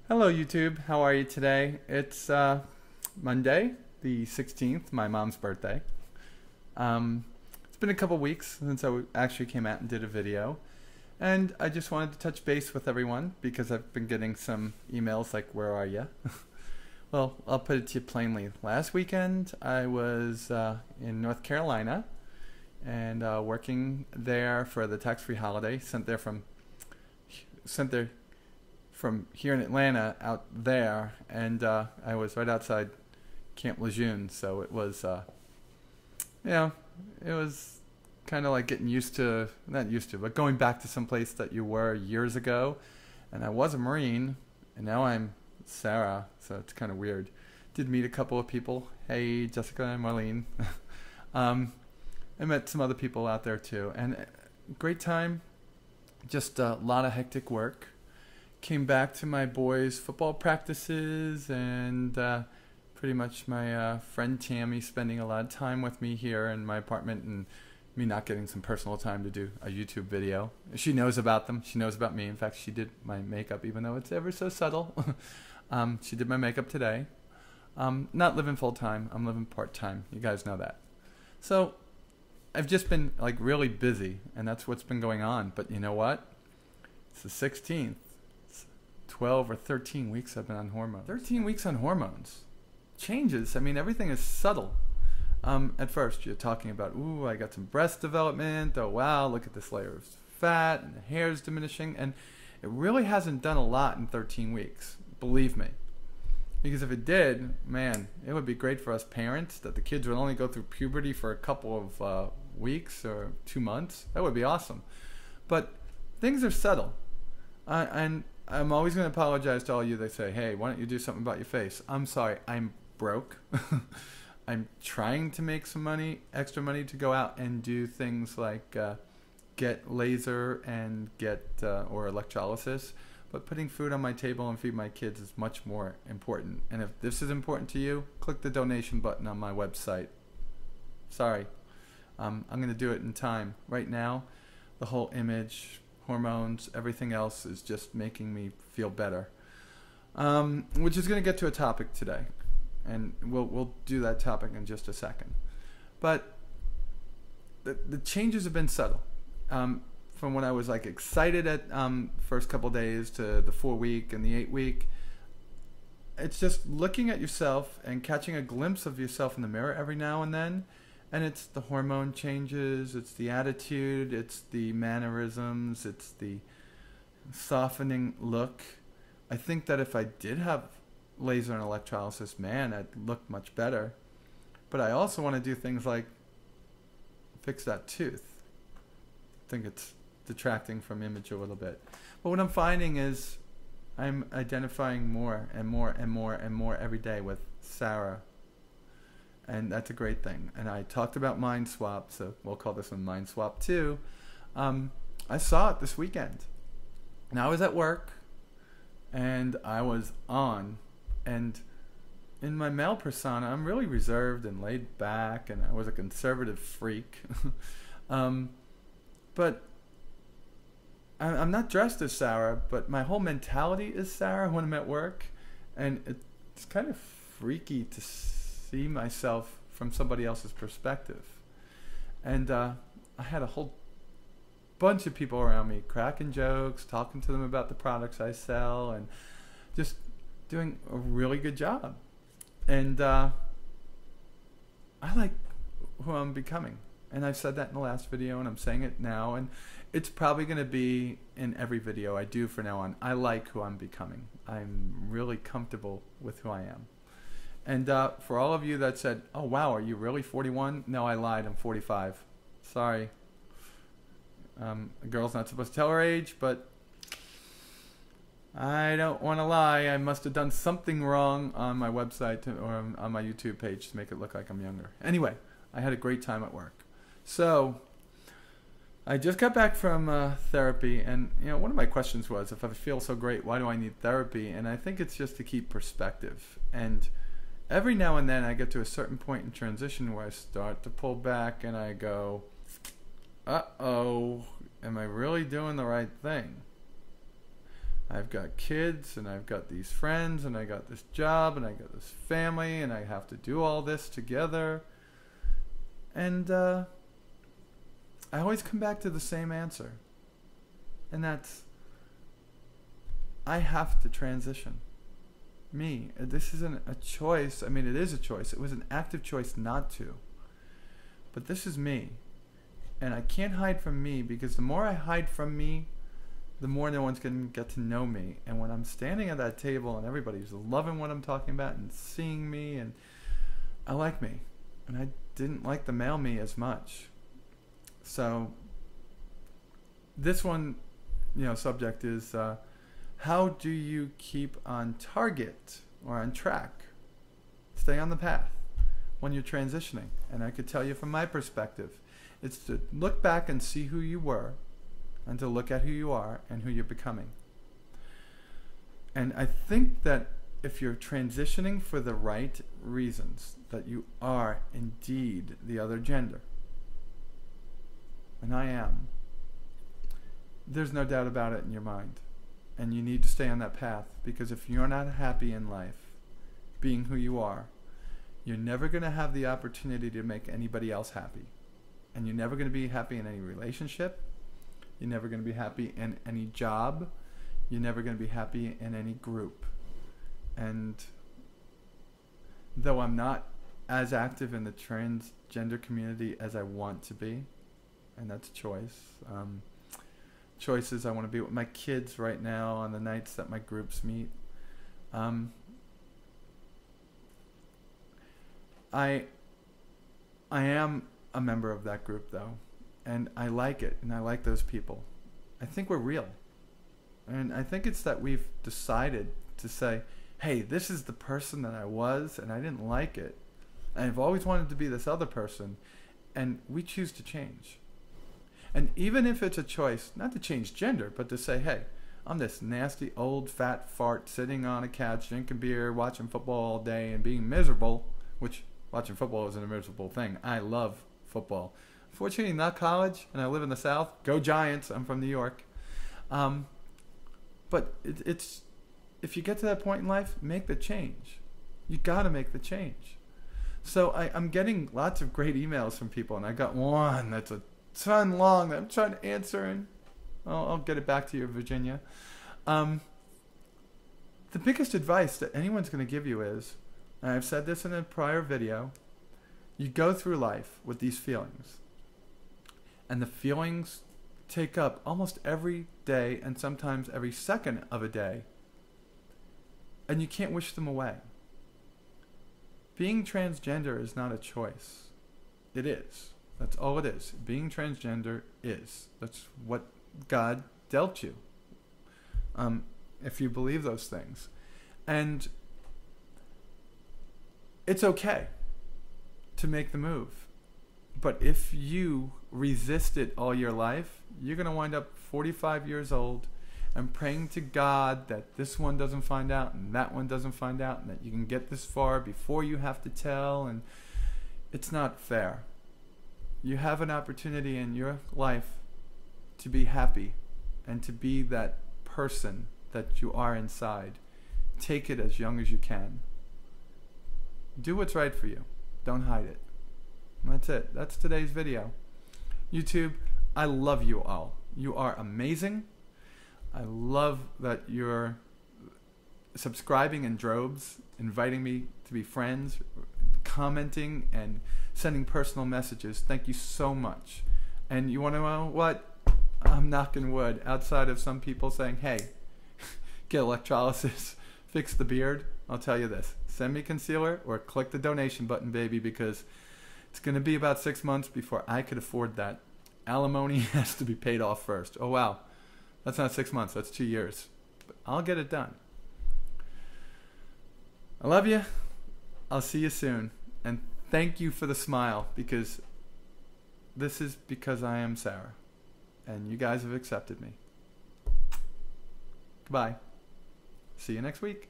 Hello YouTube, how are you today? It's Monday, the 16th, my mom's birthday. It's been a couple weeks since I actually came out and did a video, and I just wanted to touch base with everyone because I've been getting some emails like, where are you? Well, I'll put it to you plainly. Last weekend I was in North Carolina and working there for the tax-free holiday, sent there from here in Atlanta out there, and I was right outside Camp Lejeune, so it was, it was kind of like getting used to, not used to, but going back to some place that you were years ago. And I was a Marine, and now I'm Sarah, so it's kind of weird. Did meet a couple of people. Hey, Jessica and Marlene. I met some other people out there too, and great time. Just a lot of hectic work. Came back to my boys' football practices, and pretty much my friend Tammy spending a lot of time with me here in my apartment, and me not getting some personal time to do a YouTube video. She knows about them. She knows about me. In fact, she did my makeup, even though it's ever so subtle. She did my makeup today. Not living full time. I'm living part time. You guys know that. So I've just been like really busy, and that's what's been going on. But you know what? It's the 16th. 12 or 13 weeks I've been on hormones. 13 weeks on hormones. Changes. I mean, everything is subtle. At first, you're talking about, ooh, I got some breast development. Oh, wow, look at this layer of fat, and the hair's diminishing. And it really hasn't done a lot in 13 weeks. Believe me. Because if it did, man, it would be great for us parents that the kids would only go through puberty for a couple of weeks or 2 months. That would be awesome. But things are subtle. And I'm always going to apologize to all you that say, hey, why don't you do something about your face? I'm sorry, I'm broke. I'm trying to make some money, extra money, to go out and do things like get laser and get or electrolysis. But putting food on my table and feed my kids is much more important. And if this is important to you, click the donation button on my website. Sorry. I'm going to do it in time. Right now, the whole image, hormones, everything else is just making me feel better. Which is going to get to a topic today, and we'll do that topic in just a second. But the changes have been subtle. From when I was like excited at first couple days to the 4-week and the 8-week, it's just looking at yourself and catching a glimpse of yourself in the mirror every now and then. And it's the hormone changes, it's the attitude, it's the mannerisms, it's the softening look. I think that if I did have laser and electrolysis, man, I'd look much better. But I also want to do things like fix that tooth. I think it's detracting from image a little bit. But what I'm finding is I'm identifying more and more and more and more every day with Sarah. And that's a great thing. And I talked about Mind Swap, so we'll call this one Mind Swap 2. I saw it this weekend. And I was at work, and I was on. And in my male persona, I'm really reserved and laid back, and I was a conservative freak. But I'm not dressed as Sarah, but my whole mentality is Sarah when I'm at work. And it's kind of freaky to see myself from somebody else's perspective. And I had a whole bunch of people around me cracking jokes, talking to them about the products I sell, and just doing a really good job. And I like who I'm becoming. And I've said that in the last video, and I'm saying it now, and it's probably going to be in every video I do from now on. I like who I'm becoming. I'm really comfortable with who I am. And for all of you that said, oh, wow, are you really 41? No, I lied. I'm 45. Sorry. A girl's not supposed to tell her age, but I don't want to lie. I must have done something wrong on my website or on my YouTube page to make it look like I'm younger. Anyway, I had a great time at work. So I just got back from therapy, and one of my questions was, if I feel so great, why do I need therapy? And I think it's just to keep perspective. And every now and then I get to a certain point in transition where I start to pull back and I go, uh-oh, am I really doing the right thing? I've got kids, and I've got these friends, and I got this job, and I got this family, and I have to do all this together. And I always come back to the same answer. And that's, I have to transition. Me. This isn't a choice. I mean, it is a choice. It was an active choice not to. But this is me. And I can't hide from me, because the more I hide from me, the more no one's going to get to know me. And when I'm standing at that table and everybody's loving what I'm talking about and seeing me, and I like me. And I didn't like the male me as much. So this one, subject is how do you keep on target or on track? Stay on the path when you're transitioning. And I could tell you from my perspective, it's to look back and see who you were, and to look at who you are and who you're becoming. And I think that if you're transitioning for the right reasons, that you are indeed the other gender, and I am, there's no doubt about it in your mind. And you need to stay on that path, because if you're not happy in life being who you are, you're never going to have the opportunity to make anybody else happy. And you're never going to be happy in any relationship. You're never going to be happy in any job. You're never going to be happy in any group. And though I'm not as active in the transgender community as I want to be, and that's a choice. Choices, I want to be with my kids right now on the nights that my groups meet. I am a member of that group, though, and I like it, and I like those people. I think we're real. And I think it's that we've decided to say, hey, this is the person that I was, and I didn't like it. And I've always wanted to be this other person, and we choose to change. And even if it's a choice, not to change gender, but to say, hey, I'm this nasty old fat fart sitting on a couch, drinking beer, watching football all day, and being miserable, which watching football isn't a miserable thing. I love football. Unfortunately, not college, and I live in the South. Go Giants. I'm from New York. But it's if you get to that point in life, make the change. You got to make the change. So I'm getting lots of great emails from people, and I got one that's a ton long that I'm trying to answer, and I'll get it back to you, Virginia. The biggest advice that anyone's going to give you is, and I've said this in a prior video, you go through life with these feelings. And the feelings take up almost every day, and sometimes every second of a day. And you can't wish them away. Being transgender is not a choice. It is. That's all it is. Being transgender is. That's what God dealt you. If you believe those things. And it's okay to make the move. But if you resist it all your life, you're going to wind up 45 years old and praying to God that this one doesn't find out and that one doesn't find out, and that you can get this far before you have to tell. And it's not fair. You have an opportunity in your life to be happy and to be that person that you are inside. Take it as young as you can. Do what's right for you. Don't hide it. And that's it. That's today's video. YouTube, I love you all. You are amazing. I love that you're subscribing in droves, inviting me to be friends, commenting, and sending personal messages. Thank you so much. And you want to know what? I'm knocking wood. Outside of some people saying, hey, get electrolysis, fix the beard, I'll tell you this. Send me concealer or click the donation button, baby, because it's going to be about 6 months before I could afford that. Alimony has to be paid off first. Oh, wow. That's not 6 months. That's 2 years. But I'll get it done. I love you. I'll see you soon. And thank you for the smile, because this is because I am Sarah. And you guys have accepted me. Goodbye. See you next week.